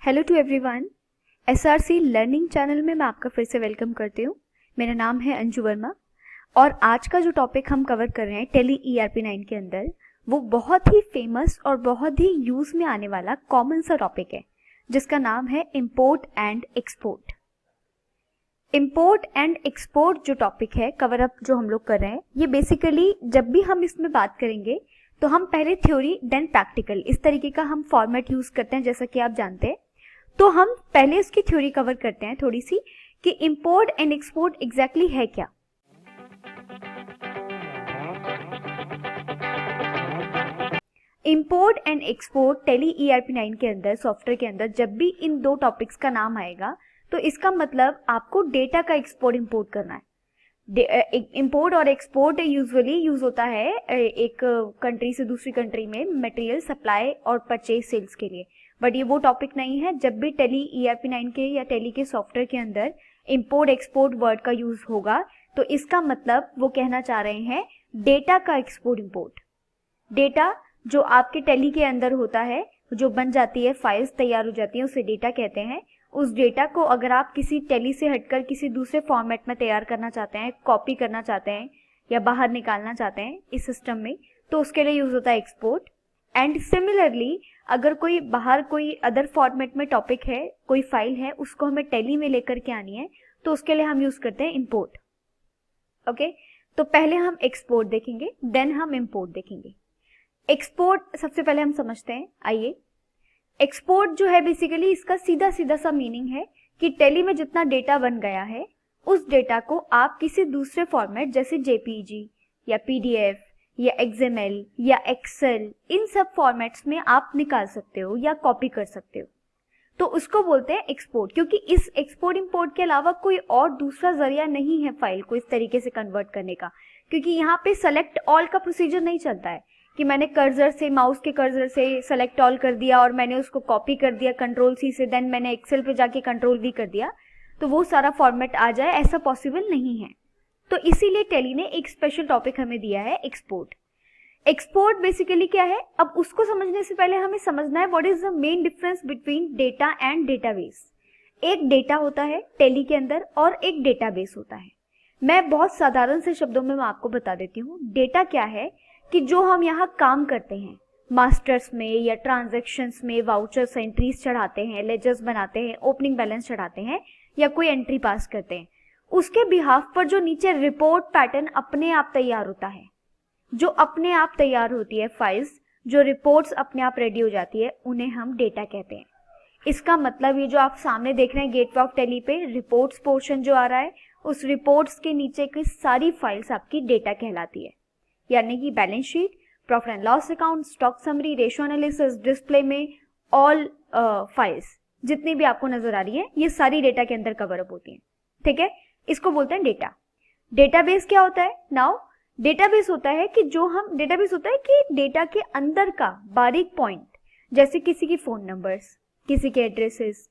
Hello to everyone. SRC learning channel में मैं आपका फिर से वेलकम करती हूँ। मेरा नाम है अंजू वर्मा और आज का जो टॉपिक हम कवर कर रहे हैं टेली ERP9 के अंदर, वो बहुत ही फेमस और बहुत ही यूज में आने वाला कॉमन सा टॉपिक है जिसका नाम है import and export. Import and export जो टॉपिक है कवर अप जो हम लोग कर रहे हैं, ये बेसिकली जब भी हम इसमें बात करेंगे तो हम पहले थ्योरी देन प्रैक्टिकल, इस तरीके का हम फॉर्मेट यूज करते हैं। जैसा कि आप जानते हैं, तो हम पहले इसकी थ्योरी कवर करते हैं थोड़ी सी कि इंपोर्ट एंड एक्सपोर्ट एग्जैक्टली है क्या। Import and export tele ERP9 के अंदर, सॉफ्टवेयर के अंदर जब भी इन दो टॉपिक्स का नाम आएगा तो इसका मतलब आपको डेटा का एक्सपोर्ट इंपोर्ट करना है। इंपोर्ट और एक्सपोर्ट यूजुअली यूज होता है एक कंट्री से दूसरी कंट्री में मटेरियल सप्लाई और परचेज सेल्स के लिए, बट ये वो टॉपिक नहीं है। जब भी टेली ERP9 के या टेली के सॉफ्टवेयर के अंदर इंपोर्ट एक्सपोर्ट वर्ड का यूज होगा तो इसका मतलब वो कहना चाह रहे हैं डेटा का एक्सपोर्ट इंपोर्ट। डेटा जो आपके टेली के अंदर होता है, जो बन जाती है, फाइल्स तैयार हो जाती है, उसे डेटा कहते हैं। उस डेटा को अगर आप किसी टेली से हटकर किसी दूसरे फॉर्मेट में तैयार करना चाहते हैं, कॉपी करना चाहते हैं या बाहर निकालना चाहते हैं इस सिस्टम में, तो उसके लिए यूज होता है एक्सपोर्ट। एंड सिमिलरली अगर कोई बाहर कोई अदर फॉर्मेट में टॉपिक है, कोई फाइल है, उसको हमें टेली में लेकर के आनी है तो उसके लिए हम यूज करते हैं इंपोर्ट। ओके, तो पहले हम एक्सपोर्ट देखेंगे, देन हम इंपोर्ट देखेंगे। एक्सपोर्ट सबसे पहले हम समझते हैं। आइए, एक्सपोर्ट जो है बेसिकली इसका सीधा सीधा सा मीनिंग है कि टेली में जितना डेटा बन गया है उस डेटा को आप किसी दूसरे फॉर्मेट जैसे JPG या PDF या XML या एक्सेल, इन सब फॉर्मेट्स में आप निकाल सकते हो या कॉपी कर सकते हो, तो उसको बोलते हैं एक्सपोर्ट। क्योंकि इस एक्सपोर्ट इंपोर्ट के अलावा कोई और दूसरा जरिया नहीं है फाइल को इस तरीके से कन्वर्ट करने का, क्योंकि यहाँ पे सेलेक्ट ऑल का प्रोसीजर नहीं चलता है कि मैंने कर्सर से, माउस के कर्सर से सेलेक्ट ऑल कर दिया और मैंने उसको कॉपी कर दिया Ctrl+C से, देन मैंने एक्सेल पे जाके Ctrl+V कर दिया तो वो सारा फॉर्मेट आ जाए, ऐसा पॉसिबल नहीं है। तो इसीलिए टेली ने एक स्पेशल टॉपिक हमें दिया है एक्सपोर्ट। एक्सपोर्ट बेसिकली क्या है, अब उसको समझने से पहले हमें समझना है what is the main difference between data and database. एक डेटा होता है टेली के अंदर और एक डेटाबेस होता है। मैं बहुत साधारण से शब्दों में मैं आपको बता देती हूँ। डेटा क्या है कि जो हम यहाँ काम करते हैं, मास्टर्स में या ट्रांजैक्शंस में वाउचर्स एंट्रीज चढ़ाते हैं, लेजर्स बनाते हैं, ओपनिंग बैलेंस चढ़ाते हैं या कोई एंट्री पास करते हैं, उसके बिहाफ पर जो नीचे रिपोर्ट पैटर्न अपने आप तैयार होता है, जो अपने आप तैयार होती है फाइल्स, जो रिपोर्ट्स अपने आप रेडी हो जाती है, उन्हें हम डेटा कहते हैं। इसका मतलब ये जो आप सामने देख रहे हैं गेटवे ऑफ टेली पे रिपोर्ट्स पोर्शन जो आ रहा है, उस रिपोर्ट्स के नीचे की सारी फाइल्स आपकी डेटा कहलाती है। यानी कि balance sheet, profit and loss account, stock summary, ratio analysis, display में ऑल फाइल्स जितनी भी आपको नजर आ रही है, ये सारी डेटा के अंदर कवर अप होती है। ठीक है, इसको बोलते हैं डेटा। डेटाबेस क्या होता है? नाउ डेटाबेस होता है कि डेटा के अंदर का बारीक पॉइंट, जैसे किसी की फोन नंबर्स, किसी के एड्रेसेस,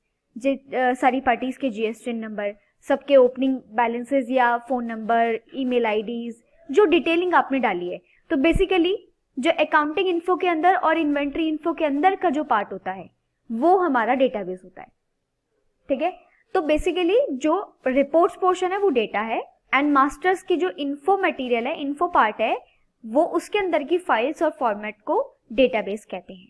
सारी पार्टीज के GSTN नंबर, सबके ओपनिंग बैलेंसेस या फोन नंबर, ईमेल IDs, जो डिटेलिंग आपने डाली है। तो बेसिकली जो अकाउंटिंग इन्फो के अंदर और इन्वेंट्री इन्फो के अंदर का जो पार्ट होता है वो हमारा डेटाबेस होता है। ठीक है, तो बेसिकली जो रिपोर्ट्स पोर्शन है वो डेटा है एंड मास्टर्स की जो इन्फो मटेरियल है, इन्फो पार्ट है, वो उसके अंदर की फाइल्स और फॉर्मेट को डेटाबेस कहते हैं।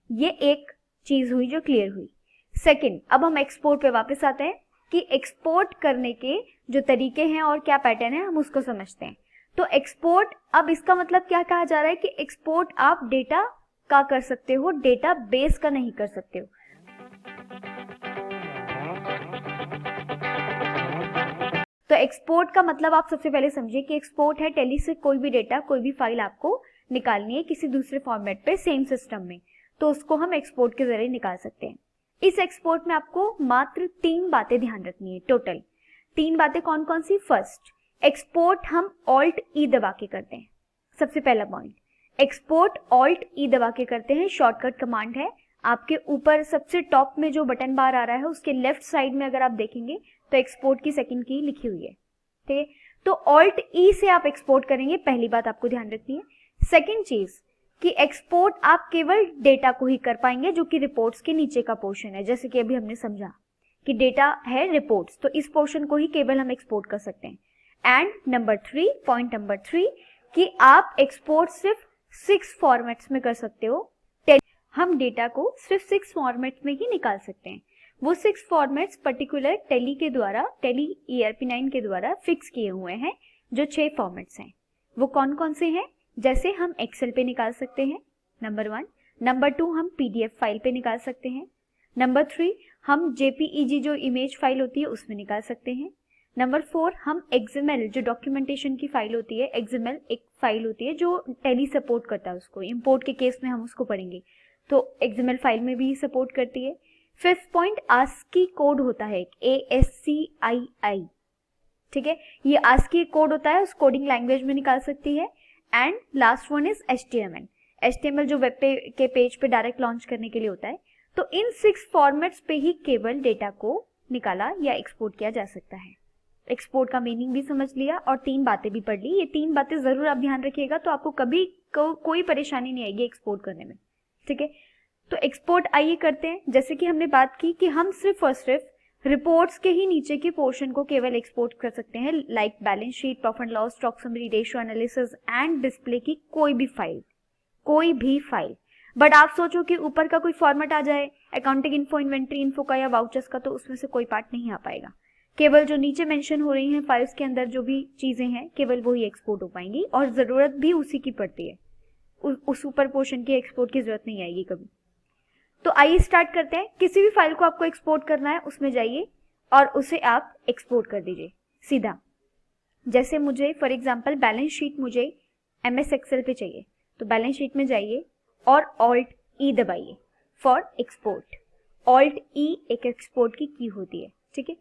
ये एक चीज हुई जो क्लियर हुई। सेकंड, अब हम एक्सपोर्ट पे वापस आते हैं कि एक्सपोर्ट करने के जो तरीके हैं और क्या पैटर्न है हम उसको समझते हैं। तो एक्सपोर्ट, अब इसका मतलब क्या कहा जा रहा है कि एक्सपोर्ट आप डेटा का कर सकते हो, डेटा बेस का नहीं कर सकते हो। तो एक्सपोर्ट का मतलब आप सबसे पहले समझिए कि एक्सपोर्ट है टेली से कोई भी डेटा, कोई भी फाइल आपको निकालनी है किसी दूसरे फॉर्मेट पे सेम सिस्टम में, तो उसको हम एक्सपोर्ट के जरिए निकाल सकते हैं। इस एक्सपोर्ट में आपको मात्र 3 बातें ध्यान रखनी है। टोटल 3 बातें कौन कौन सी? फर्स्ट, एक्सपोर्ट हम Alt-E दबा के करते हैं। सबसे पहला पॉइंट, एक्सपोर्ट Alt-E दबा के करते हैं। शॉर्टकट कमांड है, आपके ऊपर सबसे टॉप में जो बटन बार आ रहा है उसके लेफ्ट साइड में अगर आप देखेंगे तो एक्सपोर्ट की सेकंड की लिखी हुई है। ठीक है, तो Alt-E से आप एक्सपोर्ट करेंगे, पहली बात आपको ध्यान रखनी है। सेकंड चीज, कि एक्सपोर्ट आप केवल डेटा को ही कर पाएंगे जो कि रिपोर्ट्स के नीचे का पोर्शन है, जैसे कि अभी हमने समझा कि डेटा है रिपोर्ट्स, तो इस पोर्शन को ही केवल हम एक्सपोर्ट कर सकते हैं। एंड पॉइंट नंबर 3 कि आप एक्सपोर्ट सिर्फ 6 फॉर्मेट्स में कर सकते हो। हम डेटा को सिर्फ 6 फॉर्मेट्स में ही निकाल सकते हैं। वो 6 फॉर्मेट्स पर्टिकुलर टेली ERP9 के द्वारा फिक्स किए हुए हैं, जो 6 फॉर्मेट्स हैं। वो कौन कौन से हैं? जैसे हम एक्सेल पे निकाल सकते हैं, नंबर 1। नंबर 2 हम PDF फाइल पे निकाल सकते हैं। नंबर 3 हम JPEG जो इमेज फाइल होती है उसमें निकाल सकते हैं। नंबर 4 हम XML जो डॉक्यूमेंटेशन की फाइल होती है, XML एक फाइल होती है जो टेली सपोर्ट करता है उसको, इंपोर्ट के केस में हम उसको पढ़ेंगे, तो XML फाइल में भी सपोर्ट करती है। 5th पॉइंट ASCII कोड होता है, ASCII, ठीक है, ये ASCII कोड होता है, उस कोडिंग लैंग्वेज में निकाल सकती है। And last one is HTML जो वेब के पेज पे डायरेक्ट लॉन्च करने के लिए होता है। तो इन 6 फॉर्मेट्स पे ही केवल डेटा को निकाला या एक्सपोर्ट किया जा सकता है। एक्सपोर्ट का मीनिंग भी समझ लिया और 3 बातें भी पढ़ ली। ये 3 बातें जरूर आप ध्यान रखिएगा, तो आपको कभी कोई परेशानी नहीं आएगी एक्सपोर्ट करने में, ठीक है। तो एक्सपोर्ट आइए करते हैं। जैसे कि हमने बात की कि हम सिर्फ और सिर्फ रिपोर्ट्स के ही नीचे के पोर्शन को केवल एक्सपोर्ट कर सकते हैं, like balance sheet, profit and loss, stock summary, ratio analysis and display की कोई भी फाइल। बट आप सोचो कि ऊपर का कोई फॉर्मेट आ जाए अकाउंटिंग इन्फो, इन्वेंट्री इन्फो का या वाउचर्स का, तो उसमें से कोई पार्ट नहीं आ पाएगा। केवल जो नीचे मेंशन हो रही हैं फाइल्स के अंदर जो भी चीजें हैं केवल वो ही एक्सपोर्ट हो पाएंगी, और जरूरत भी उसी की पड़ती है, उस ऊपर पोर्शन की एक्सपोर्ट की जरूरत नहीं आएगी कभी। तो आइए स्टार्ट करते हैं। किसी भी फाइल को आपको एक्सपोर्ट करना है उसमें जाइए और उसे आप एक्सपोर्ट कर दीजिए सीधा। जैसे मुझे फॉर एग्जांपल बैलेंस शीट मुझे MS एक्सेल पे चाहिए, तो बैलेंस शीट में जाइए और Alt E दबाइए फॉर एक्सपोर्ट। Alt E एक एक्सपोर्ट की होती है, ठीक है।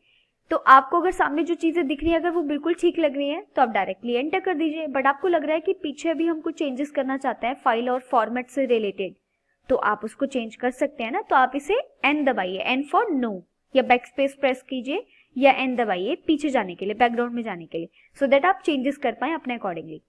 तो आपको अगर सामने जो चीजें दिख रही है अगर वो बिल्कुल ठीक लग रही है तो आप डायरेक्टली एंटर कर दीजिए। बट आपको लग रहा है कि पीछे भी हम कुछ चेंजेस करना चाहते हैं फाइल और फॉर्मेट से रिलेटेड, तो आप उसको चेंज कर सकते हैं ना। तो आप इसे N दबाइए, N फॉर नो, या बैक स्पेस प्रेस कीजिए या N दबाइए पीछे जाने के लिए, बैकग्राउंड में जाने के लिए, सो दैट आप चेंजेस कर पाए अपने अकॉर्डिंगली।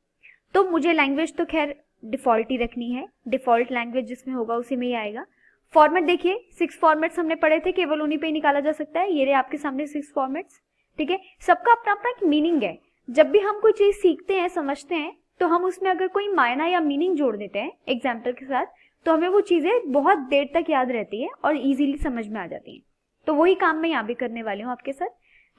तो मुझे लैंग्वेज तो खैर डिफॉल्ट ही रखनी है, डिफॉल्ट लैंग्वेज जिसमें होगा उसी में ही आएगा। फॉर्मेट देखिए 6 फॉर्मेट्स हमने पढ़े थे, केवल उन्हीं पे ही निकाला जा सकता है। ये रहे आपके सामने 6 फॉर्मेट्स, ठीक है। सबका अपना अपना एक मीनिंग है। जब भी हम कोई चीज सीखते हैं, समझते हैं, तो हम उसमें अगर कोई मायना या मीनिंग जोड़ देते हैं एग्जाम्पल के साथ, तो हमें वो चीजें बहुत देर तक याद रहती है और इजीली समझ में आ जाती हैं। तो वही काम मैं यहाँ भी करने वाली हूँ आपके साथ,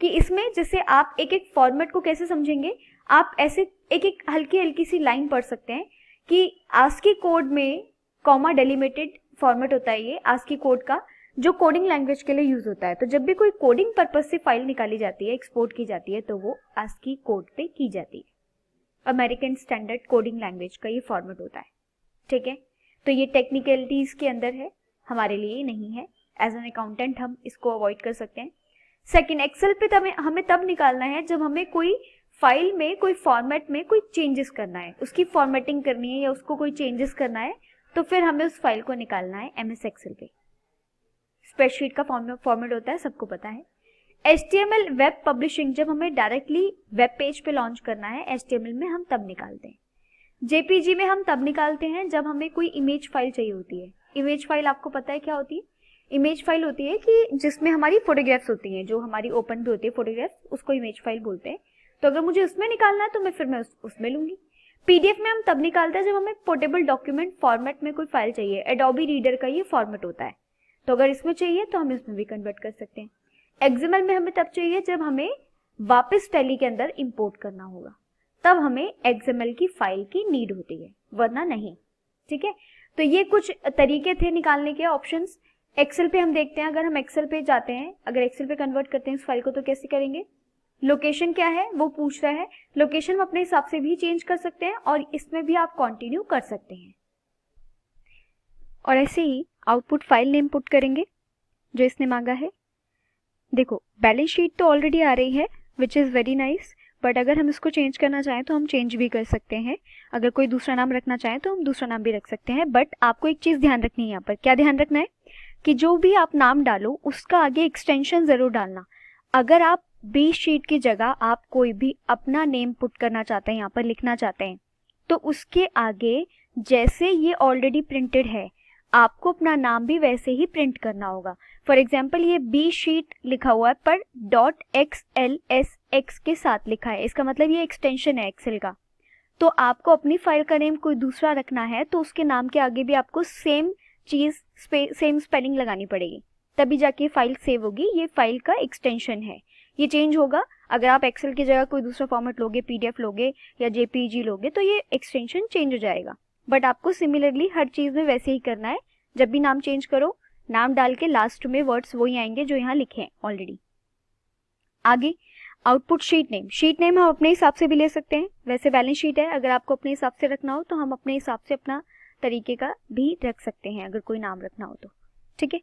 कि इसमें जैसे आप एक एक फॉर्मेट को कैसे समझेंगे, आप ऐसे एक एक हल्की हल्की सी लाइन पढ़ सकते हैं कि ASCII कोड में कॉमा डेलिमिटेड फॉर्मेट होता है ये ASCII कोड का, जो कोडिंग लैंग्वेज के लिए यूज होता है। तो जब भी कोई कोडिंग पर्पज से फाइल निकाली जाती है, एक्सपोर्ट की जाती है, तो वो ASCII कोड पे की जाती है। अमेरिकन स्टैंडर्ड कोडिंग लैंग्वेज का ये फॉर्मेट होता है, ठीक है। तो ये टेक्निकलिटीज के अंदर है, हमारे लिए नहीं है। एज एन अकाउंटेंट हम इसको अवॉइड कर सकते हैं। सेकंड, एक्सेल पे हमें तब निकालना है जब हमें कोई फाइल में, कोई फॉर्मेट में कोई चेंजेस करना है, उसकी फॉर्मेटिंग करनी है या उसको कोई चेंजेस करना है, तो फिर हमें उस फाइल को निकालना है MS एक्सेल पे। स्प्रेडशीट का फॉर्मेट होता है, सबको पता है। HTML वेब पब्लिशिंग, जब हमें डायरेक्टली वेब पेज पे लॉन्च करना है HTML में, हम तब निकालते हैं। JPG में हम तब निकालते हैं जब हमें कोई इमेज फाइल चाहिए होती है। इमेज फाइल आपको पता है क्या होती है? इमेज फाइल होती है कि जिसमें हमारी फोटोग्राफ्स होती हैं, जो हमारी ओपन भी होती है फोटोग्राफ्स, उसको इमेज फाइल बोलते हैं। तो अगर मुझे उसमें निकालना है तो मैं उसमें लूंगी। PDF में हम तब निकालते हैं जब हमें पोर्टेबल डॉक्यूमेंट फॉर्मेट में कोई फाइल चाहिए। एडोबी रीडर का ये फॉर्मेट होता है, तो अगर इसमें चाहिए तो हम इसमें भी कन्वर्ट कर सकते हैं। XML में हमें तब चाहिए जब हमें वापस टैली के अंदर इंपोर्ट करना होगा, तब हमें XML की फाइल की नीड होती है, वरना नहीं, ठीक है। तो ये कुछ तरीके थे निकालने के ऑप्शंस। एक्सेल पे हम देखते हैं, अगर हम एक्सेल पे जाते हैं, अगर एक्सेल पे कन्वर्ट करते हैं इस फाइल को, तो कैसे करेंगे? लोकेशन क्या है वो पूछ रहा है। लोकेशन हम अपने हिसाब से भी चेंज कर सकते हैं और इसमें भी आप कंटिन्यू कर सकते हैं। और ऐसे ही आउटपुट फाइल नेम पुट करेंगे जो इसने मांगा है। देखो बैलेंस शीट तो ऑलरेडी आ रही है, which is very nice, but अगर हम इसको चेंज करना चाहें तो हम चेंज भी कर सकते हैं। अगर कोई दूसरा नाम रखना चाहें तो हम दूसरा नाम भी रख सकते हैं। बट आपको एक चीज़ ध्यान रखनी है यहाँ पर। क्या ध्यान रखना है? कि जो भी आप नाम डालो उसका आगे एक्सटेंशन ज़रूर डालना। अगर आप बी शीट की जगह आप कोई भी अपना नेम पुट करना चाहते हैं, यहाँ पर लिखना चाहते हैं, तो उसके आगे जैसे ये ऑलरेडी प्रिंटेड है, आपको अपना नाम भी वैसे ही प्रिंट करना होगा। फॉर एग्जाम्पल ये बी शीट लिखा हुआ है पर .xlsx के साथ लिखा है, इसका मतलब ये एक्सटेंशन है एक्सेल का। तो आपको अपनी फाइल का नेम कोई दूसरा रखना है तो उसके नाम के आगे भी आपको सेम चीज सेम स्पेलिंग लगानी पड़ेगी, तभी जाके फाइल सेव होगी। ये फाइल का एक्सटेंशन है, ये चेंज होगा। अगर आप एक्सेल की जगह कोई दूसरा फॉर्मेट लोगे, पीडीएफ लोगे या जेपीईजी लोगे, तो ये एक्सटेंशन चेंज हो जाएगा। बट आपको सिमिलरली हर चीज में वैसे ही करना है। जब भी नाम चेंज करो, नाम डाल के लास्ट में वर्ड्स वही आएंगे जो यहाँ लिखे हैं ऑलरेडी। आगे output sheet name. Sheet name हम अपने हिसाब से भी ले सकते हैं, वैसे बैलेंस शीट है, अगर आपको अपने हिसाब से रखना हो तो हम अपने हिसाब से अपना तरीके का भी रख सकते हैं अगर कोई नाम रखना हो तो, ठीक है।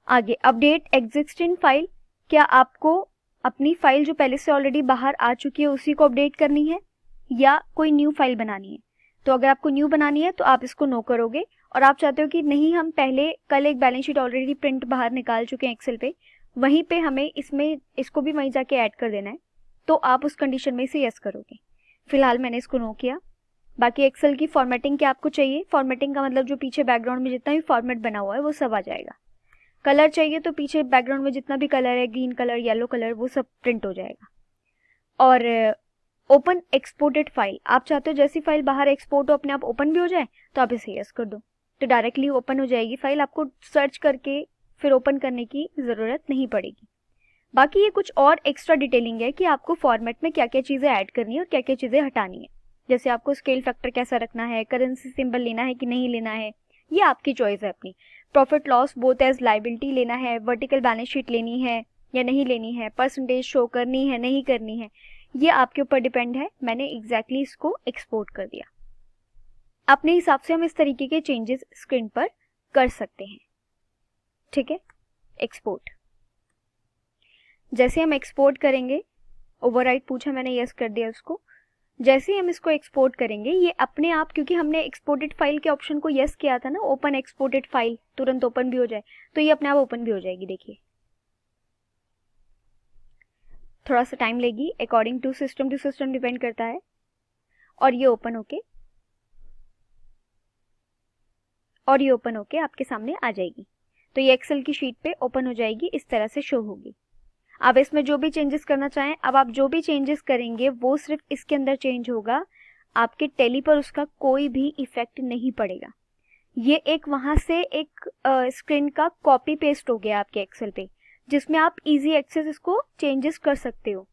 आगे अपडेट एग्जिस्टिंग फाइल। क्या आपको अपनी फाइल जो पहले से ऑलरेडी बाहर आ चुकी है उसी को अपडेट करनी है या कोई न्यू फाइल बनानी है? तो अगर आपको न्यू बनानी है तो आप इसको नो करोगे, और आप चाहते हो कि नहीं हम पहले कल एक बैलेंस शीट ऑलरेडी प्रिंट बाहर निकाल चुके हैं एक्सेल पे, वहीं पे हमें इसको भी वहीं जाके ऐड कर देना है, तो आप उस कंडीशन में इसे यस करोगे। फिलहाल मैंने इसको नो किया। बाकी एक्सेल की फॉर्मेटिंग क्या आपको चाहिए? फॉर्मेटिंग का मतलब जो पीछे बैकग्राउंड में जितना भी फॉर्मेट बना हुआ है वो सब आ जाएगा। कलर चाहिए तो पीछे बैकग्राउंड में जितना भी कलर है, ग्रीन कलर, येलो कलर, वो सब प्रिंट हो जाएगा। और ओपन एक्सपोर्टेड फाइल, आप चाहते हो जैसी फाइल बाहर एक्सपोर्ट हो अपने आप ओपन भी हो जाए, तो आप इसे यस कर दो, तो डायरेक्टली ओपन हो जाएगी फाइल, आपको सर्च करके फिर ओपन करने की ज़रूरत नहीं पड़ेगी। बाकी ये कुछ और एक्स्ट्रा डिटेलिंग है कि आपको फॉर्मेट में क्या क्या चीज़ें ऐड करनी है और क्या क्या चीज़ें हटानी है। जैसे आपको स्केल फैक्टर कैसा रखना है, करेंसी सिंबल लेना है कि नहीं लेना है, ये आपकी चॉइस है अपनी। Profit loss both as liability लेना है, वर्टिकल बैलेंस शीट लेनी है या नहीं लेनी है, परसेंटेज शो करनी है नहीं करनी है, ये आपके ऊपर डिपेंड है। मैंने एग्जैक्टली इसको एक्सपोर्ट कर दिया। अपने हिसाब से हम इस तरीके के चेंजेस स्क्रीन पर कर सकते हैं, ठीक है। एक्सपोर्ट, जैसे हम एक्सपोर्ट करेंगे, ओवरराइट पूछा मैंने, यस कर दिया उसको। जैसे हम इसको एक्सपोर्ट करेंगे ये अपने आप, क्योंकि हमने एक्सपोर्टेड फाइल के ऑप्शन को यस किया था ना, ओपन एक्सपोर्टेड फाइल, तुरंत ओपन भी हो जाए, तो ये अपने आप ओपन भी हो जाएगी। देखिए थोड़ा सा टाइम लेगी, अकॉर्डिंग टू सिस्टम डिपेंड करता है, और ये ओपन होके आपके सामने आ जाएगी। तो ये एक्सेल की शीट पे ओपन हो जाएगी, इस तरह से शो होगी। अब इसमें जो भी चेंजेस करना चाहें, अब आप जो भी चेंजेस करेंगे वो सिर्फ इसके अंदर चेंज होगा, आपके टैली पर उसका कोई भी इफेक्ट नहीं पड़ेगा। ये एक वहां से एक स्क्रीन का कॉपी पेस्ट हो गया आपके एक्सेल पे, जिसमें आप इजी एक्सेस इसको चेंजेस कर सकते हो,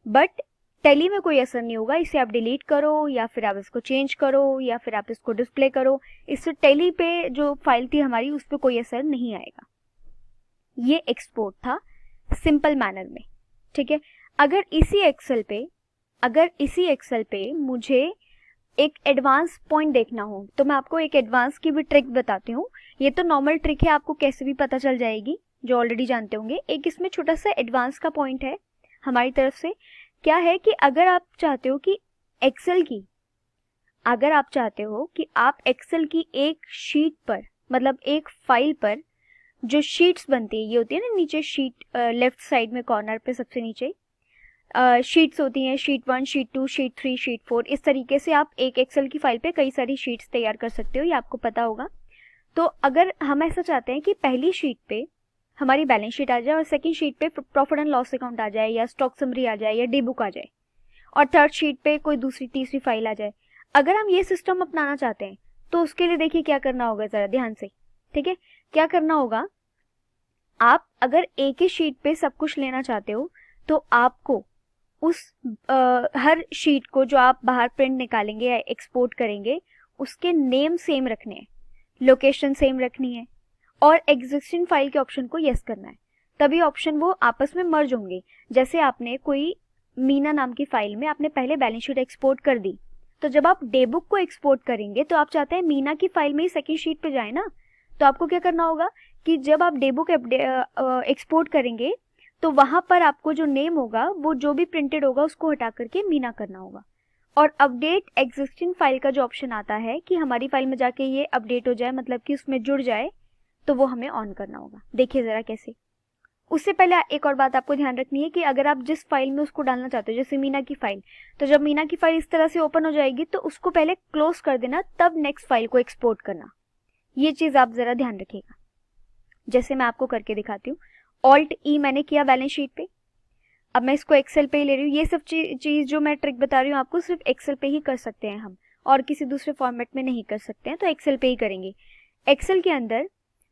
बट टैली में कोई असर नहीं होगा। इसे आप डिलीट करो या फिर आप इसको चेंज करो या फिर आप इसको डिस्प्ले करो, इससे टैली पे जो फाइल थी हमारी उस पर कोई असर नहीं आएगा। ये एक्सपोर्ट था सिंपल मैनर में, ठीक है। अगर इसी एक्सेल पे मुझे एक एडवांस पॉइंट देखना हो तो मैं आपको एक एडवांस की भी ट्रिक बताती हूँ। ये तो नॉर्मल ट्रिक है, आपको कैसे भी पता चल जाएगी, जो ऑलरेडी जानते होंगे। एक इसमें छोटा सा एडवांस का पॉइंट है हमारी तरफ से। क्या है कि अगर आप चाहते हो कि आप एक्सेल की एक शीट पर, मतलब एक फाइल पर जो शीट्स बनती है, ये होती है ना नीचे शीट, लेफ्ट साइड में कॉर्नर पे सबसे नीचे शीट्स होती हैं, शीट 1, शीट 2, शीट 3, शीट 4, इस तरीके से आप एक एक्सेल की फाइल पे कई सारी शीट्स तैयार कर सकते हो, ये आपको पता होगा। तो अगर हम ऐसा चाहते हैं कि पहली शीट पे हमारी बैलेंस शीट आ जाए और सेकंड शीट पे प्रॉफिट एंड लॉस अकाउंट आ जाए या स्टॉक समरी आ जाए या डे बुक आ जाए, और थर्ड शीट पे कोई दूसरी तीसरी फाइल आ जाए, अगर हम ये सिस्टम अपनाना चाहते हैं तो उसके लिए देखिए क्या करना होगा, जरा ध्यान से, ठीक है। क्या करना होगा, आप अगर एक ही शीट पे सब कुछ लेना चाहते हो तो आपको उस हर शीट को जो आप बाहर प्रिंट निकालेंगे या एक्सपोर्ट करेंगे उसके नेम सेम रखने हैं, लोकेशन सेम रखनी है, और एग्जिस्टिंग फाइल के ऑप्शन को यस करना है, तभी ऑप्शन वो आपस में मर्ज होंगे। जैसे आपने कोई मीना नाम की फाइल में आपने पहले बैलेंस शीट एक्सपोर्ट कर दी, तो जब आप डे बुक को एक्सपोर्ट करेंगे तो आप चाहते हैं मीना की फाइल में ही सेकंड शीट पे जाए ना, तो आपको क्या करना होगा कि जब आप डे बुक एक्सपोर्ट करेंगे तो वहां पर आपको जो नेम होगा वो जो भी प्रिंटेड होगा उसको हटा करके मीना करना होगा। और अपडेट एग्जिस्टिंग फाइल का जो ऑप्शन आता है कि हमारी फाइल में जाके ये अपडेट हो जाए, मतलब कि उसमें जुड़ जाए, तो वो हमें ऑन करना होगा। देखिए जरा कैसे, उससे पहले एक और बात आपको ध्यान रखनी है कि अगर आप जिस फाइल में उसको डालना चाहते हो, जैसे मीना की फाइल, तो जब मीना की फाइल इस तरह से ओपन हो जाएगी तो उसको पहले क्लोज कर देना, तब नेक्स्ट फाइल को एक्सपोर्ट करना। ये चीज आप जरा ध्यान रखिएगा। जैसे मैं आपको करके दिखाती हूँ, ऑल्ट ई मैंने किया बैलेंस शीट पे, अब मैं इसको एक्सेल पे ही ले रही हूँ। ये सब चीज जो मैं ट्रिक बता रही हूँ आपको सिर्फ एक्सेल पे ही कर सकते हैं हम, और किसी दूसरे फॉर्मेट में नहीं कर सकते हैं, तो एक्सेल पे ही करेंगे। एक्सेल के अंदर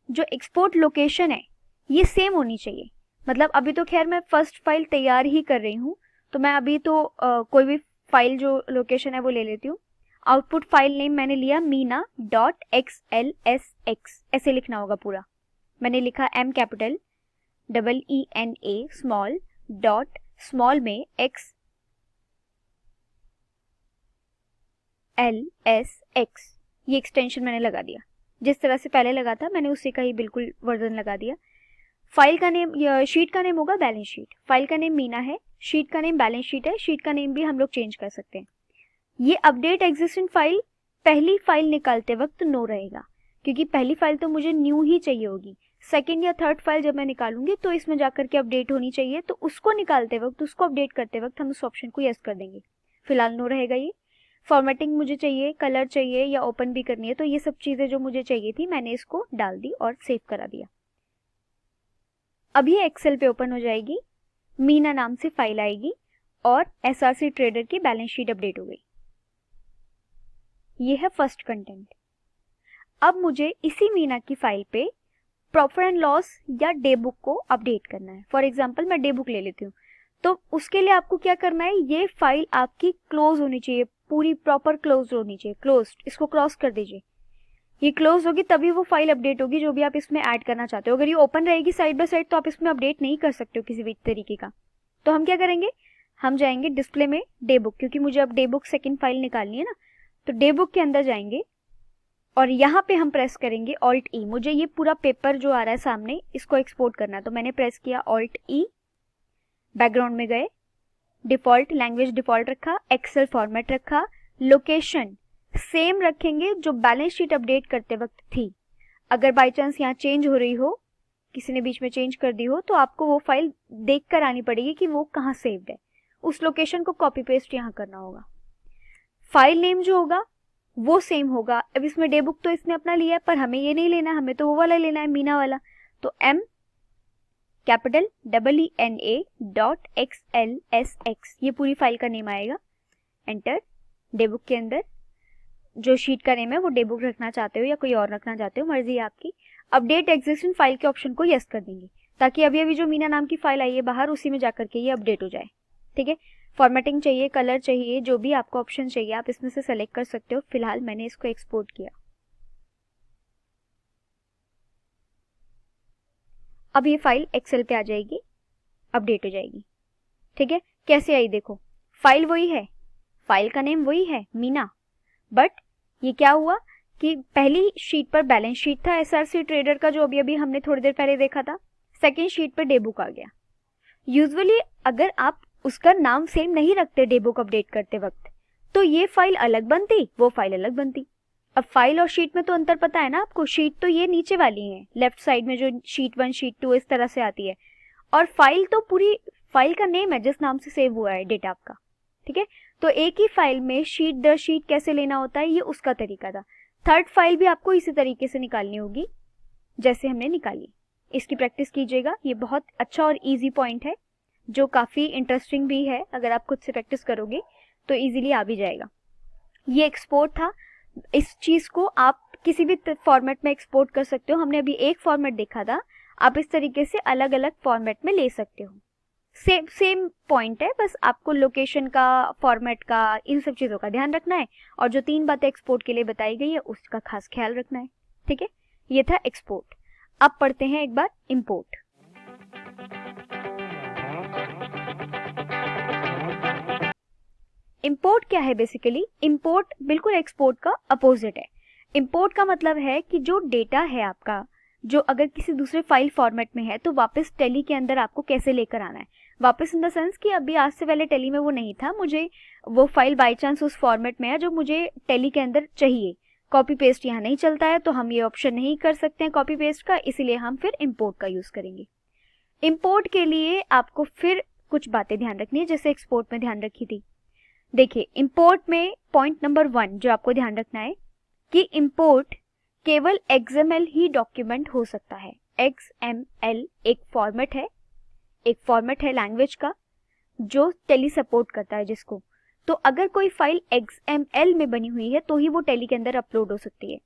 जो एक्सपोर्ट लोकेशन है ये सेम होनी चाहिए। मतलब अभी तो खैर मैं फर्स्ट फाइल तैयार ही कर रही हूँ, तो मैं अभी तो कोई भी फाइल जो लोकेशन है वो ले लेती हूँ। आउटपुट फाइल नेम मैंने लिया meena.xlsx, ऐसे लिखना होगा पूरा। मैंने लिखा M capital EENA small dot small में XLSX, ये एक्सटेंशन मैंने लगा दिया। जिस तरह से पहले लगा था मैंने उसी का ही बिल्कुल वर्जन लगा दिया। फाइल का नेम, शीट का नेम होगा बैलेंस शीट। फाइल का नेम मीना है, शीट का नेम बैलेंस शीट है। शीट का नेम भी हम लोग चेंज कर सकते हैं। ये अपडेट एग्जिस्टिंग फाइल पहली फाइल निकालते वक्त नो रहेगा, क्योंकि पहली फाइल तो मुझे न्यू ही चाहिए होगी। सेकंड या थर्ड फाइल जब मैं निकालूंगी तो इसमें जाकर के अपडेट होनी चाहिए, तो उसको निकालते वक्त, उसको अपडेट करते वक्त हम उस ऑप्शन को यस कर देंगे। फिलहाल नो रहेगा ये। फॉर्मेटिंग मुझे चाहिए, कलर चाहिए या ओपन भी करनी है, तो ये सब चीजें जो मुझे चाहिए थी मैंने इसको डाल दी और सेव करा दिया। अब ये एक्सेल पे ओपन हो जाएगी, मीना नाम से फाइल आएगी और एसआरसी ट्रेडर की बैलेंस शीट अपडेट हो गई। ये है फर्स्ट कंटेंट। अब मुझे इसी मीना की फाइल पे प्रॉफिट एंड लॉस या डे बुक को अपडेट करना है। फॉर एग्जांपल मैं डे बुक ले लेती हूँ, तो उसके लिए आपको क्या करना है, ये फाइल आपकी क्लोज होनी चाहिए, पूरी प्रॉपर क्लोज होनी चाहिए। क्लोज, इसको क्रॉस कर दीजिए। ये क्लोज होगी तभी वो फाइल अपडेट होगी जो भी आप इसमें ऐड करना चाहते हो। अगर ये ओपन रहेगी साइड बाय साइड तो आप इसमें अपडेट नहीं कर सकते हो किसी भी तरीके का। तो हम क्या करेंगे, हम जाएंगे डिस्प्ले में डे बुक, क्योंकि मुझे अब डे बुक सेकेंड फाइल निकालनी है ना, तो डे बुक के अंदर जाएंगे और यहाँ पे हम प्रेस करेंगे ऑल्ट ई। मुझे ये पूरा पेपर जो आ रहा है सामने इसको एक्सपोर्ट करना है, तो मैंने प्रेस किया ऑल्ट ई, बैकग्राउंड में गए, डिफॉल्ट लैंग्वेज डिफॉल्ट रखा, एक्सेल फॉर्मेट रखा, लोकेशन सेम रखेंगे जो बैलेंस शीट अपडेट करते वक्त थी। अगर बाय चांस यहाँ चेंज हो रही हो, किसी ने बीच में चेंज कर दी हो, तो आपको वो फाइल देख कर आनी पड़ेगी कि वो कहाँ सेव्ड है। उस लोकेशन को कॉपी पेस्ट यहाँ करना होगा। फाइल नेम जो होगा वो सेम होगा। अब इसमें डे बुक तो इसने अपना लिया है, पर हमें ये नहीं लेना, हमें तो वो वाला लेना है, मीना वाला। तो M कैपिटल EENA.XLSX, ये पूरी फाइल का नेम आएगा। एंटर। डे बुक के अंदर जो शीट का नेम है वो डे बुक रखना चाहते हो या कोई और रखना चाहते हो, मर्जी है आपकी। अपडेट एग्जिस्टिंग फाइल के ऑप्शन को यस कर देंगे, ताकि अभी अभी जो मीना नाम की फाइल आई है बाहर, उसी में जाकर के ये अपडेट हो जाए। ठीक है। फॉर्मेटिंग चाहिए, कलर चाहिए, जो भी आपको ऑप्शन चाहिए आप इसमें से सेलेक्ट कर सकते हो। फिलहाल मैंने इसको एक्सपोर्ट किया। अब ये फाइल एक्सेल पे आ जाएगी, अपडेट हो जाएगी। ठीक है। कैसे आई देखो, फाइल वही है, फाइल का नेम वही है मीना, बट ये क्या हुआ कि पहली शीट पर बैलेंस शीट था एसआरसी ट्रेडर का, जो अभी अभी हमने थोड़ी देर पहले देखा था। सेकेंड शीट पर डे बुक आ गया। यूजुअली अगर आप उसका नाम सेम नहीं रखते डे बुक अपडेट करते वक्त, तो ये फाइल अलग बनती, वो फाइल अलग बनती। अब फाइल और शीट में तो अंतर पता है ना आपको। शीट तो ये नीचे वाली है, लेफ्ट साइड में जो शीट 1 शीट 2 इस तरह से आती है, और फाइल तो पूरी फाइल का नेम है जिस नाम से सेव हुआ है डेटा आपका। ठीक है। तो एक ही फाइल में शीट दर शीट कैसे लेना होता है, ये उसका तरीका था। थर्ड फाइल भी आपको इसी तरीके से निकालनी होगी जैसे हमने निकाली। इसकी प्रैक्टिस कीजिएगा, ये बहुत अच्छा और इजी पॉइंट है जो काफी इंटरेस्टिंग भी है। अगर आप खुद से प्रैक्टिस करोगे तो इजीली आ भी जाएगा। ये एक्सपोर्ट था। इस चीज को आप किसी भी फॉर्मेट में एक्सपोर्ट कर सकते हो। हमने अभी एक फॉर्मेट देखा था, आप इस तरीके से अलग अलग फॉर्मेट में ले सकते हो। सेम पॉइंट है, बस आपको लोकेशन का, फॉर्मेट का, इन सब चीजों का ध्यान रखना है, और जो 3 बातें एक्सपोर्ट के लिए बताई गई है उसका खास ख्याल रखना है। ठीक है। ये था एक्सपोर्ट। अब पढ़ते हैं एक बार इंपोर्ट। इंपोर्ट क्या है बेसिकली? इंपोर्ट बिल्कुल एक्सपोर्ट का अपोजिट है। इंपोर्ट का मतलब है कि जो डेटा है आपका, जो अगर किसी दूसरे फाइल फॉर्मेट में है, तो वापस टेली के अंदर आपको कैसे लेकर आना है। वापस इन द सेंस कि अभी आज से पहले टेली में वो नहीं था, मुझे वो फाइल बाय चांस उस फॉर्मेट में है जो मुझे टेली के अंदर चाहिए। कॉपी पेस्ट यहाँ नहीं चलता है, तो हम ये ऑप्शन नहीं कर सकते हैं कॉपी पेस्ट का, इसीलिए हम फिर इंपोर्ट का यूज करेंगे। इंपोर्ट के लिए आपको फिर कुछ बातें ध्यान रखनी है जैसे एक्सपोर्ट में ध्यान रखी थी। देखिए इंपोर्ट में पॉइंट नंबर 1 जो आपको ध्यान रखना है कि इंपोर्ट केवल XML ही डॉक्यूमेंट हो सकता है। XML एक फॉर्मेट है लैंग्वेज का जो टेली सपोर्ट करता है जिसको। तो अगर कोई फाइल XML में बनी हुई है तो ही वो टेली के अंदर अपलोड हो सकती है।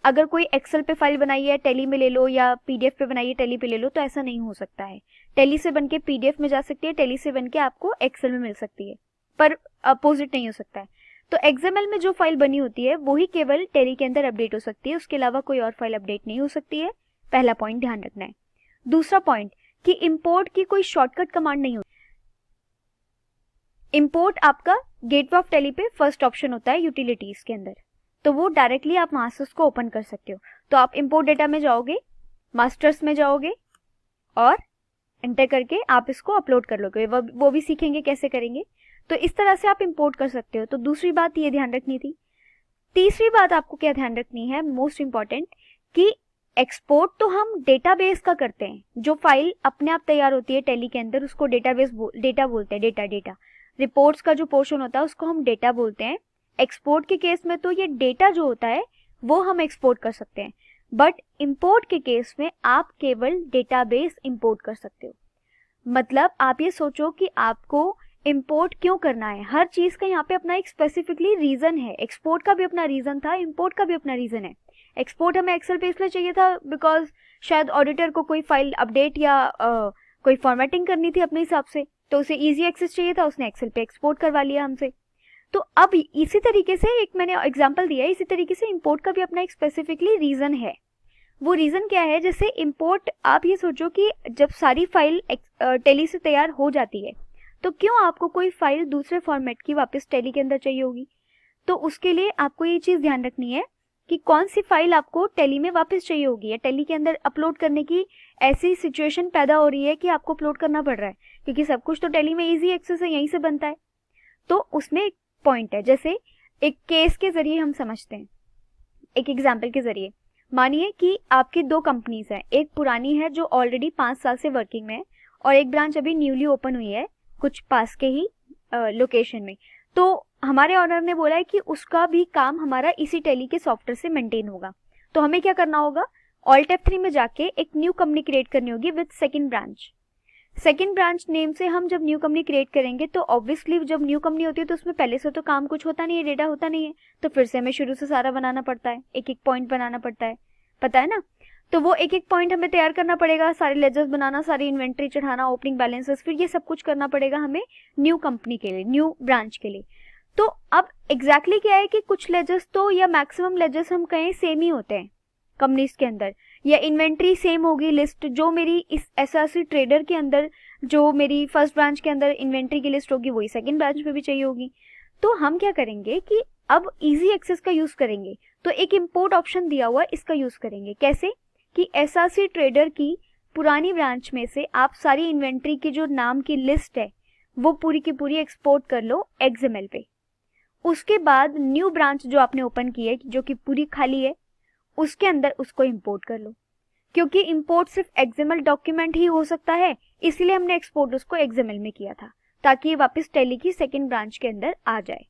अगर कोई एक्सेल पे फाइल बनाई है टेली में ले लो या PDF पे बनाई है टेली पे ले लो, तो ऐसा नहीं हो सकता है। टेली से बनके PDF में जा सकती है, टेली से बनके आपको एक्सेल में मिल सकती है, पर अपोजिट नहीं हो सकता है। तो XML में जो फाइल बनी होती है वो ही केवल टेली के अंदर अपडेट हो सकती है, उसके अलावा कोई और फाइल अपडेट नहीं हो सकती है। पहला पॉइंट ध्यान रखना है। दूसरा पॉइंट कि इंपोर्ट की कोई शॉर्टकट कमांड नहीं होती। इंपोर्ट आपका गेटवे ऑफ टेली पे फर्स्ट ऑप्शन होता है यूटिलिटीज के अंदर, तो वो डायरेक्टली आप वहां से उसको ओपन कर सकते हो। तो आप इंपोर्ट डेटा में जाओगे, मास्टर्स में जाओगे और एंटर करके आप इसको अपलोड कर लोगे। वो भी सीखेंगे कैसे करेंगे। तो इस तरह से आप इंपोर्ट कर सकते हो। तो दूसरी बात ये ध्यान रखनी थी। तीसरी बात आपको क्या ध्यान रखनी है, मोस्ट इंपॉर्टेंट, कि एक्सपोर्ट तो हम डेटाबेस का करते हैं। जो फाइल अपने आप तैयार होती है टेली के अंदर उसको डेटा बोलते हैं। डेटा रिपोर्ट्स का जो पोर्शन होता है उसको हम डेटा बोलते हैं। एक्सपोर्ट के केस में तो ये डेटा जो होता है वो हम एक्सपोर्ट कर सकते हैं, बट इंपोर्ट के केस में आप केवल डेटाबेस इंपोर्ट कर सकते हो। मतलब आप ये सोचो कि आपको इंपोर्ट क्यों करना है। हर चीज का यहाँ पे अपना एक स्पेसिफिकली रीजन है। एक्सपोर्ट का भी अपना रीजन था, इंपोर्ट का भी अपना रीजन है। एक्सपोर्ट हमें एक्सेल पे इसलिए चाहिए था बिकॉज शायद ऑडिटर को कोई फाइल अपडेट या कोई फॉर्मेटिंग करनी थी अपने हिसाब से, तो उसे इजी एक्सेस चाहिए था, उसने एक्सेल पे एक्सपोर्ट करवा लिया हमसे। तो अब इसी तरीके से एक मैंने एग्जांपल दिया है, इसी तरीके से इंपोर्ट का भी अपना एक स्पेसिफिकली रीजन है। वो रीजन क्या है, जैसे इंपोर्ट आप ये सोचो कि जब सारी फाइल टेली से तैयार हो जाती है तो क्यों आपको कोई फाइल दूसरे फॉर्मेट की वापस टेली के अंदर चाहिए होगी। तो उसके लिए आपको ये चीज ध्यान रखनी है कि कौन सी फाइल आपको टेली में वापस चाहिए होगी या टेली के अंदर अपलोड करने की ऐसी सिचुएशन पैदा हो रही है कि आपको अपलोड करना पड़ रहा है, क्योंकि सब कुछ तो टेली में इजी एक्सेस है, यहीं से बनता है। तो उसमें एक पॉइंट है, जैसे एक केस के जरिए हम समझते हैं, एक एग्जाम्पल के जरिए। मानिए कि आपकी 2 कंपनीज हैं, एक पुरानी है जो ऑलरेडी 5 साल से वर्किंग में है और एक ब्रांच अभी न्यूली ओपन हुई है कुछ पास के ही लोकेशन में। तो हमारे ऑनर ने बोला है कि उसका भी काम हमारा इसी टेली के सॉफ्टवेयर से मेंटेन होगा। तो हमें क्या करना होगा, ऑल्ट F3 में जाके एक न्यू कंपनी क्रिएट करनी होगी with second branch. Second branch name से हम जब न्यू कंपनी क्रिएट करेंगे तो ऑब्वियसली जब न्यू कंपनी होती है तो उसमें पहले से तो काम कुछ होता नहीं है, डेटा होता नहीं है, तो फिर से हमें शुरू से सारा बनाना पड़ता है, एक एक पॉइंट बनाना पड़ता है, पता है ना। तो वो एक एक पॉइंट हमें तैयार करना पड़ेगा, सारे लेजर्स बनाना, सारी इन्वेंट्री चढ़ाना, ओपनिंग बैलेंसेस, फिर ये सब कुछ करना पड़ेगा हमें न्यू कंपनी के लिए, न्यू ब्रांच के लिए। तो अब एग्जैक्टली क्या है कि कुछ लेजर्स तो या मैक्सिमम लेजर्स हम कहें सेम ही होते हैं कंपनीज के अंदर, या इन्वेंट्री सेम होगी, लिस्ट जो मेरी इस SRC ट्रेडर के अंदर जो मेरी फर्स्ट ब्रांच के अंदर इन्वेंट्री की लिस्ट होगी वही सेकंड ब्रांच में भी चाहिए होगी। तो हम क्या करेंगे कि अब इजी एक्सेस का यूज करेंगे। तो एक इंपोर्ट ऑप्शन दिया हुआ है, इसका यूज करेंगे। कैसे कि SRC ट्रेडर की पुरानी ब्रांच में से आप सारी इन्वेंट्री की जो नाम की लिस्ट है वो पूरी की पूरी एक्सपोर्ट कर लो XML पे। उसके बाद न्यू ब्रांच जो आपने ओपन की है जो कि पूरी खाली है उसके अंदर उसको इंपोर्ट कर लो, क्योंकि इंपोर्ट सिर्फ XML डॉक्यूमेंट ही हो सकता है, इसलिए हमने एक्सपोर्ट उसको XML में किया था ताकि ये वापस टेली की सेकंड ब्रांच के अंदर आ जाए।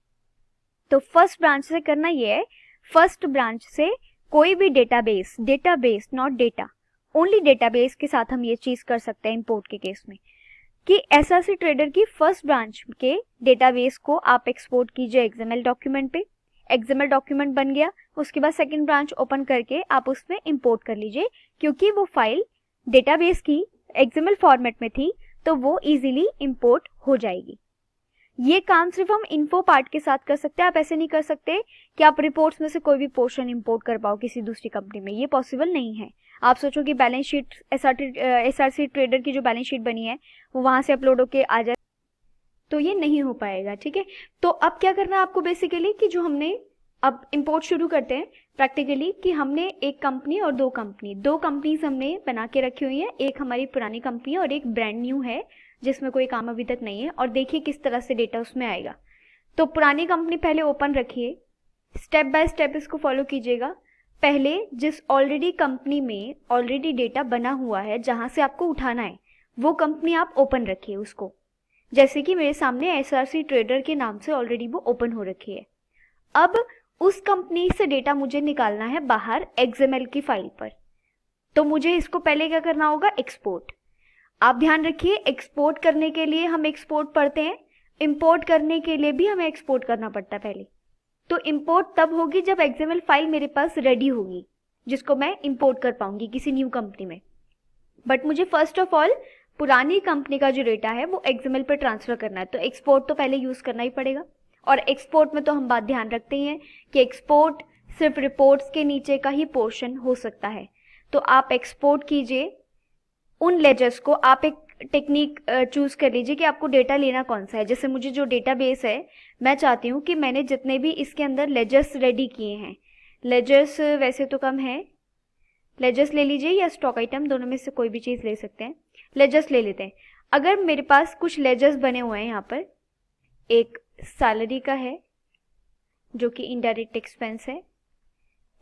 तो फर्स्ट ब्रांच से करना ये है, फर्स्ट ब्रांच से कोई भी database not data, only database के साथ हम ये चीज कर सकते हैं इंपोर्ट के केस में, कि SRC ट्रेडर की फर्स्ट ब्रांच के डेटाबेस को आप एक्सपोर्ट कीजिए XML डॉक्यूमेंट पे। XML डॉक्यूमेंट बन गया, उसके बाद सेकंड ब्रांच ओपन करके आप उसमें इंपोर्ट कर लीजिए, क्योंकि वो फाइल डेटाबेस की XML फॉर्मेट में थी तो वो इजीली इंपोर्ट हो जाएगी। ये काम सिर्फ हम इन्फो पार्ट के साथ कर सकते हैं। आप ऐसे नहीं कर सकते कि आप रिपोर्ट्स में से कोई भी पोर्शन इंपोर्ट कर पाओ किसी दूसरी कंपनी में, ये पॉसिबल नहीं है। आप सोचो कि बैलेंस शीट SRC ट्रेडर की जो बैलेंस शीट बनी है वो वहां से अपलोड होके आ जाए, तो ये नहीं हो पाएगा, ठीक है। तो अब क्या करना है आपको बेसिकली कि जो हमने अब इंपोर्ट शुरू करते हैं प्रैक्टिकली, कि हमने एक कंपनी और दो कंपनीज हमने बना के रखी हुई है। एक हमारी पुरानी कंपनी है और एक ब्रांड न्यू है जिसमें कोई काम अभी तक नहीं है, और देखिए किस तरह से डेटा उसमें आएगा। तो पुरानी कंपनी पहले ओपन रखिए, स्टेप बाय स्टेप इसको फॉलो कीजिएगा। पहले जिस ऑलरेडी कंपनी में ऑलरेडी डेटा बना हुआ है जहां से आपको उठाना है वो कंपनी आप ओपन रखिए उसको। जैसे कि मेरे सामने SRC ट्रेडर के नाम से ऑलरेडी वो ओपन हो रखी है। अब उस कंपनी से डेटा मुझे निकालना है बाहर XML की फाइल पर, तो मुझे इसको पहले क्या करना होगा, एक्सपोर्ट। आप ध्यान रखिए, एक्सपोर्ट करने के लिए हम एक्सपोर्ट पढ़ते हैं, इंपोर्ट करने के लिए भी हमें एक्सपोर्ट करना पड़ता है पहले। तो इंपोर्ट तब होगी जब XML फाइल मेरे पास रेडी होगी, जिसको मैं इंपोर्ट कर पाऊंगी किसी न्यू कंपनी में। बट मुझे फर्स्ट ऑफ ऑल पुरानी कंपनी का जो डेटा है वो XML पर ट्रांसफर करना है, तो एक्सपोर्ट तो पहले यूज करना ही पड़ेगा। और एक्सपोर्ट में तो हम बात ध्यान रखते ही हैं कि एक्सपोर्ट सिर्फ रिपोर्ट्स के नीचे का ही पोर्शन हो सकता है। तो आप एक्सपोर्ट कीजिए उन लेजर्स को, आप एक टेक्निक चूज कर लीजिए कि आपको डेटा लेना कौन सा है। जैसे मुझे जो डेटाबेस है, मैं चाहती हूँ कि मैंने जितने भी इसके अंदर लेजर्स रेडी किए हैं, लेजर्स वैसे तो कम है, लेजर्स ले लीजिए या स्टॉक आइटम, दोनों में से कोई भी चीज ले सकते हैं। लेजर्स ले लेते हैं। अगर मेरे पास कुछ लेजर्स बने हुए हैं यहाँ पर, एक सैलरी का है जो कि इनडायरेक्ट एक्सपेंस है,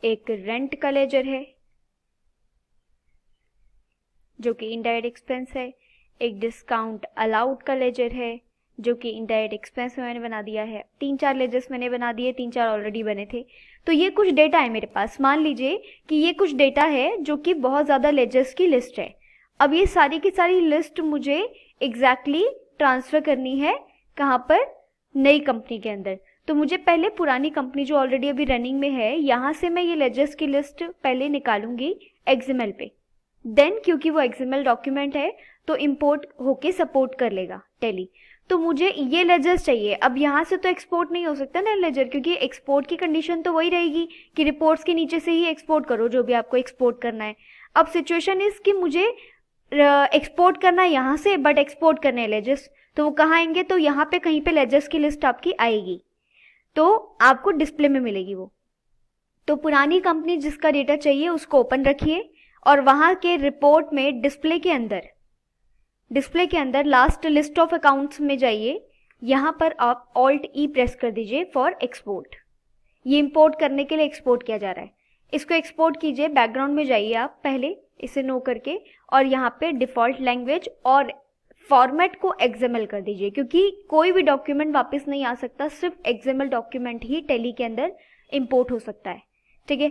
एक रेंट का लेजर है जो कि इनडायरेक्ट एक्सपेंस है, एक डिस्काउंट अलाउड का लेजर है जो कि इनडायरेक्ट एक्सपेंस में मैंने बना दिया है। 3-4 लेजर्स मैंने बना दिए, 3-4 ऑलरेडी बने थे। तो ये कुछ डेटा है मेरे पास, मान लीजिए कि ये कुछ डेटा है जो कि बहुत ज़्यादा लेजर्स की लिस्ट है। अब ये सारी की सारी लिस्ट मुझे एग्जैक्टली ट्रांसफर करनी है कहाँ पर, नई कंपनी के अंदर। तो मुझे पहले पुरानी कंपनी जो ऑलरेडी अभी रनिंग में है, यहाँ से मैं ये लेजर्स की लिस्ट पहले निकालूंगी XML पे। देन क्योंकि वो XML डॉक्यूमेंट है तो इंपोर्ट होके सपोर्ट कर लेगा टैली। तो मुझे ये लेजर्स चाहिए। अब यहाँ से तो एक्सपोर्ट नहीं हो सकता ना लेजर, क्योंकि एक्सपोर्ट की कंडीशन तो वही रहेगी कि रिपोर्ट्स के नीचे से ही एक्सपोर्ट करो जो भी आपको एक्सपोर्ट करना है। अब सिचुएशन इज कि मुझे एक्सपोर्ट करना है यहाँ से, बट एक्सपोर्ट करने हैं लेजर्स, तो वो कहाँ आएंगे, तो यहाँ पे कहीं पे लेजर्स की लिस्ट आपकी आएगी, तो आपको डिस्प्ले में मिलेगी वो। तो पुरानी कंपनी जिसका डेटा चाहिए उसको ओपन रखिए और वहां के रिपोर्ट में डिस्प्ले के अंदर लास्ट लिस्ट ऑफ अकाउंट्स में जाइए। यहां पर आप Alt-E प्रेस कर दीजिए फॉर एक्सपोर्ट। ये इंपोर्ट करने के लिए एक्सपोर्ट किया जा रहा है, इसको एक्सपोर्ट कीजिए। बैकग्राउंड में जाइए आप पहले, इसे नो करके, और यहाँ पे डिफॉल्ट लैंग्वेज और फॉर्मेट को XML कर दीजिए, क्योंकि कोई भी डॉक्यूमेंट वापस नहीं आ सकता, सिर्फ XML डॉक्यूमेंट ही टैली के अंदर इंपोर्ट हो सकता है। ठीक है,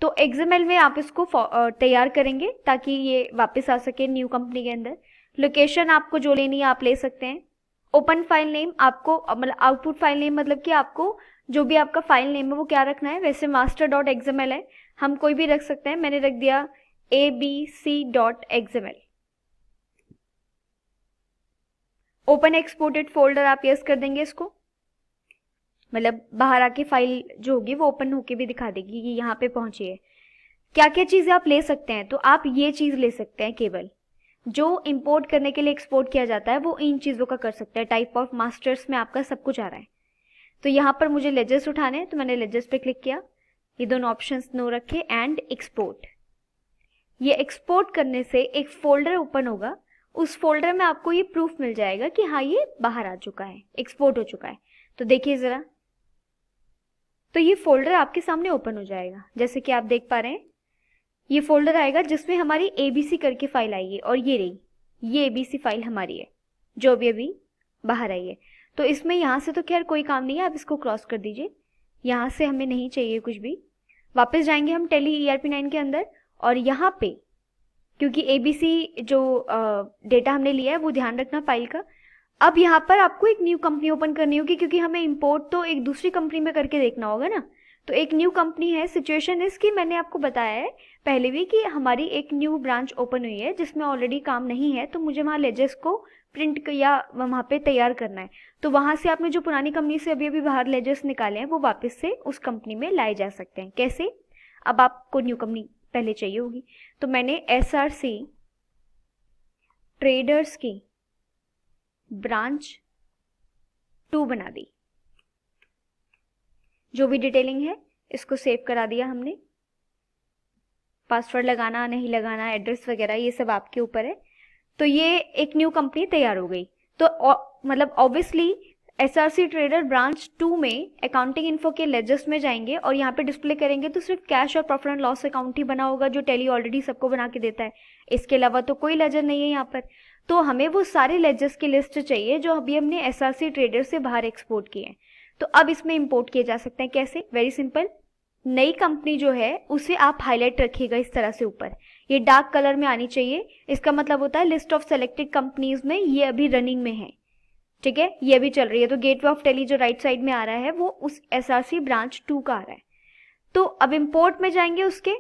तो XML में आप इसको तैयार करेंगे ताकि ये वापस आ सके न्यू कंपनी के अंदर। लोकेशन आपको जो लेनी है आप ले सकते हैं। ओपन फाइल नेम आपको, मतलब आउटपुट फाइल नेम, मतलब कि आपको जो भी आपका फाइल नेम है वो क्या रखना है। वैसे master.xml है, हम कोई भी रख सकते हैं, मैंने रख दिया abc.xml। ओपन एक्सपोर्टेड फोल्डर आप यस कर देंगे इसको, मतलब बाहर आके फाइल जो होगी वो ओपन होके भी दिखा देगी कि यहाँ पे पहुंची है। क्या क्या चीजें आप ले सकते हैं, तो आप ये चीज ले सकते हैं, केवल जो इंपोर्ट करने के लिए एक्सपोर्ट किया जाता है वो इन चीजों का कर सकते हैं। टाइप ऑफ मास्टर्स में आपका सब कुछ आ रहा है। तो यहाँ पर मुझे लेजर्स उठाने हैं, तो मैंने लेजर्स पे क्लिक किया, ये दोनों ऑप्शंस नो रखे एंड एक्सपोर्ट। ये एक्सपोर्ट करने से एक फोल्डर ओपन होगा, उस फोल्डर में आपको ये प्रूफ मिल जाएगा कि हाँ ये बाहर आ चुका है, एक्सपोर्ट हो चुका है। तो देखिए जरा, तो ये फोल्डर आपके सामने ओपन हो जाएगा, जैसे कि आप देख पा रहे हैं। ये फोल्डर आएगा जिसमें हमारी ABC करके फाइल आएगी, और ये रही, ये ABC फाइल हमारी है जो भी अभी बाहर आई है। तो इसमें यहाँ से तो खैर कोई काम नहीं है, आप इसको क्रॉस कर दीजिए, यहाँ से हमें नहीं चाहिए कुछ भी। वापस जाएंगे हम टैली ERP9 के अंदर, और यहाँ पे क्योंकि ABC जो डेटा हमने लिया है वो ध्यान रखना फाइल का। अब यहाँ पर आपको एक न्यू कंपनी ओपन करनी होगी, क्योंकि हमें इंपोर्ट तो एक दूसरी कंपनी में करके देखना होगा ना। तो एक न्यू कंपनी है। सिचुएशन इसकी मैंने आपको बताया है पहले भी कि हमारी एक न्यू ब्रांच ओपन हुई है जिसमें ऑलरेडी काम नहीं है, तो मुझे वहाँ लेजर्स को प्रिंट या वहाँ पे तैयार करना है। तो वहाँ से आपने जो पुरानी कंपनी से अभी अभी बाहर लेजर्स निकाले हैं वो वापस से उस कंपनी में लाए जा सकते हैं। कैसे, अब आपको न्यू कंपनी पहले चाहिए होगी, तो मैंने SRC ट्रेडर्स की ब्रांच 2 बना दी। जो भी डिटेलिंग है इसको सेव करा दिया हमने। पासवर्ड लगाना नहीं लगाना, एड्रेस वगैरह ये सब आपके ऊपर है। तो ये एक न्यू कंपनी तैयार हो गई। तो मतलब ऑब्वियसली एसआरसी ट्रेडर ब्रांच 2 में अकाउंटिंग इन्फो के लेजर्स में जाएंगे और यहाँ पे डिस्प्ले करेंगे तो सिर्फ कैश और प्रॉफिट एंड लॉस अकाउंट ही बना होगा, जो टैली ऑलरेडी सबको बना के देता है। इसके अलावा तो कोई लेजर नहीं है यहाँ पर। तो हमें वो सारे लेजर्स की लिस्ट चाहिए जो अभी हमने एसआरसी ट्रेडर से बाहर एक्सपोर्ट किए हैं। तो अब इसमें इंपोर्ट किए जा सकते हैं कैसे? वेरी सिंपल, नई कंपनी जो है उसे आप हाईलाइट रखिएगा इस तरह से ऊपर, ये डार्क कलर में आनी चाहिए। इसका मतलब होता है लिस्ट ऑफ सेलेक्टेड कंपनीज में ये अभी रनिंग में है, ठीक है, ये भी चल रही है। तो गेटवे ऑफ टैली जो राइट साइड में आ रहा है वो उस एसआरसी ब्रांच 2 का आ रहा है। तो अब इंपोर्ट में जाएंगे, उसके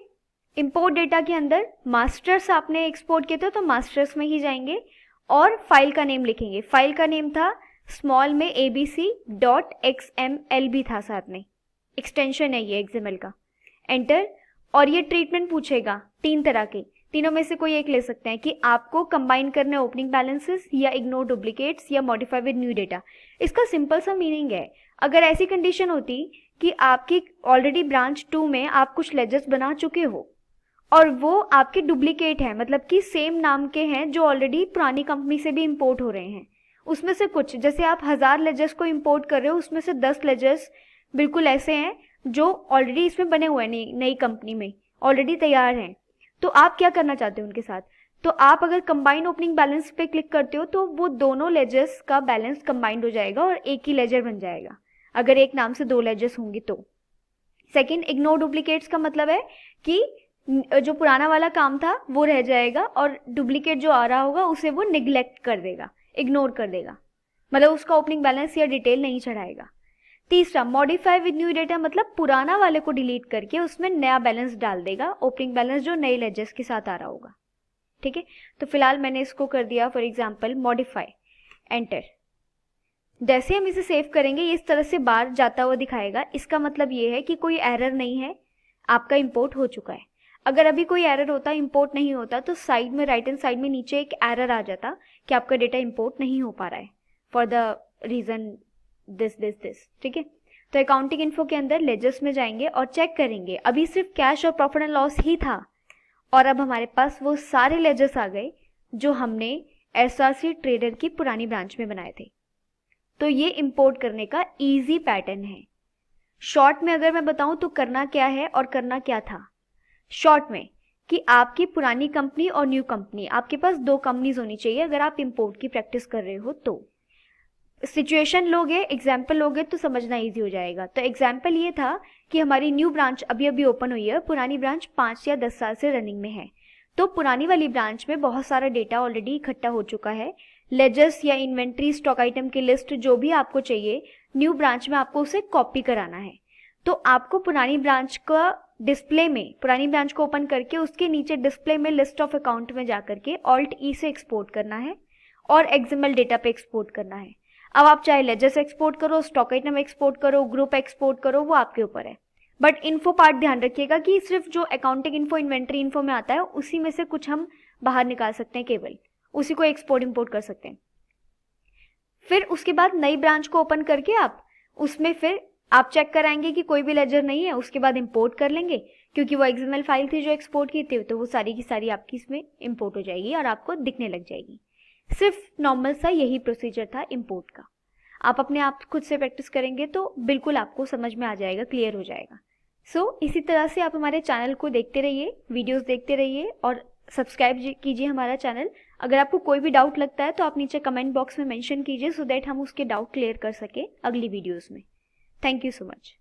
इंपोर्ट डेटा के अंदर मास्टर्स आपने एक्सपोर्ट किए थे तो मास्टर्स में ही जाएंगे और फाइल का नेम लिखेंगे। फाइल का नेम था स्मॉल में abc.xml भी था साथ में, एक्सटेंशन है ये XML का। एंटर, और ये ट्रीटमेंट पूछेगा 3 तरह के, तीनों में से कोई एक ले सकते हैं कि आपको कंबाइन करने ओपनिंग बैलेंसेस या इग्नोर डुप्लीकेट्स या मॉडिफाई विद न्यू डेटा। इसका सिंपल सा मीनिंग है, अगर ऐसी कंडीशन होती कि आपकी ऑलरेडी ब्रांच 2 में आप कुछ लेजर्स बना चुके हो और वो आपके डुप्लीकेट हैं, मतलब कि सेम नाम के हैं जो ऑलरेडी पुरानी कंपनी से भी इंपोर्ट हो रहे हैं, उसमें से कुछ, जैसे आप 1000 लेजर्स को इंपोर्ट कर रहे हो उसमें से 10 लेजर्स बिल्कुल ऐसे हैं जो ऑलरेडी इसमें बने हुए हैं, नई कंपनी में ऑलरेडी तैयार हैं, तो आप क्या करना चाहते हो उनके साथ? तो आप अगर कंबाइन ओपनिंग बैलेंस पे क्लिक करते हो तो वो दोनों लेजर्स का बैलेंस कंबाइंड हो जाएगा और एक ही लेजर बन जाएगा, अगर एक नाम से 2 लेजर्स होंगी तो। सेकंड, इग्नोर डुप्लीकेट्स का मतलब है कि जो पुराना वाला काम था वो रह जाएगा और डुप्लीकेट जो आ रहा होगा उसे वो निग्लेक्ट कर देगा, इग्नोर कर देगा, मतलब उसका ओपनिंग बैलेंस या डिटेल नहीं चढ़ाएगा। तीसरा, मॉडिफाई विद न्यू डेटा, मतलब पुराना वाले को डिलीट करके उसमें नया बैलेंस डाल देगा, ओपनिंग बैलेंस जो नए लेजर्स के साथ आ रहा होगा, ठीक है। तो फिलहाल मैंने इसको कर दिया फॉर एग्जांपल मॉडिफाई, एंटर। जैसे हम इसे सेव करेंगे ये इस तरह से बाहर जाता हुआ दिखाएगा। इसका मतलब ये है कि कोई एरर नहीं है, आपका इंपोर्ट हो चुका है। अगर अभी कोई एरर होता, इंपोर्ट नहीं होता, तो साइड में राइट हैंड साइड में नीचे एक एरर आ जाता कि आपका डेटा इंपोर्ट नहीं हो पा रहा है फॉर द रीजन दिस, ठीक है। तो अकाउंटिंग इन्फो के अंदर लेजर्स में जाएंगे और चेक करेंगे, अभी सिर्फ कैश और प्रॉफिट एंड लॉस ही था और अब हमारे पास वो सारे लेजर्स आ गए जो हमने एसआरसी ट्रेडर की पुरानी ब्रांच में बनाए थे। तो ये इंपोर्ट करने का इजी पैटर्न है। शॉर्ट में अगर मैं बताऊं तो करना क्या है और करना क्या था। शॉर्ट में कि आपकी पुरानी कंपनी और न्यू कंपनी, आपके पास 2 कंपनीज होनी चाहिए अगर आप इंपोर्ट की प्रैक्टिस कर रहे हो। तो सिचुएशन लोगे, एग्जाम्पल लोगे तो समझना इजी हो जाएगा। तो एग्जाम्पल ये था कि हमारी न्यू ब्रांच अभी अभी ओपन हुई है, पुरानी ब्रांच 5 या 10 साल से रनिंग में है। तो पुरानी वाली ब्रांच में बहुत सारा डेटा ऑलरेडी इकट्ठा हो चुका है, लेजर्स या इन्वेंट्री, स्टॉक आइटम की लिस्ट, जो भी आपको चाहिए न्यू ब्रांच में आपको उसे कॉपी कराना है। तो आपको पुरानी ब्रांच का डिस्प्ले में, पुरानी ब्रांच को ओपन करके उसके नीचे डिस्प्ले में लिस्ट ऑफ अकाउंट में जाकर के Alt-E से एक्सपोर्ट करना है और XML डेटा पे एक्सपोर्ट करना है। अब आप चाहे लेजर्स एक्सपोर्ट करो, स्टॉक आइटम एक्सपोर्ट करो, ग्रुप एक्सपोर्ट करो, वो आपके ऊपर है। बट इन्फो पार्ट ध्यान रखिएगा कि सिर्फ जो अकाउंटिंग इन्फो, इन्वेंट्री इन्फो में आता है उसी में से कुछ हम बाहर निकाल सकते हैं, केवल उसी को एक्सपोर्ट इंपोर्ट कर सकते हैं। फिर उसके बाद नई ब्रांच को ओपन करके आप उसमें फिर आप चेक कराएंगे कि कोई भी लेजर नहीं है, उसके बाद इंपोर्ट कर लेंगे, क्योंकि वो XML फाइल थी जो एक्सपोर्ट की थी, तो वो सारी की सारी आपकी इसमें इंपोर्ट हो जाएगी और आपको दिखने लग जाएगी। सिर्फ नॉर्मल सा यही प्रोसीजर था इंपोर्ट का। आप अपने आप खुद से प्रैक्टिस करेंगे तो बिल्कुल आपको समझ में आ जाएगा, क्लियर हो जाएगा। इसी तरह से आप हमारे चैनल को देखते रहिए, वीडियोस देखते रहिए और सब्सक्राइब कीजिए हमारा चैनल। अगर आपको कोई भी डाउट लगता है तो आप नीचे कमेंट बॉक्स में मेंशन कीजिए, सो दैट हम उसके डाउट क्लियर कर सके अगली वीडियोस में। Thank you so much.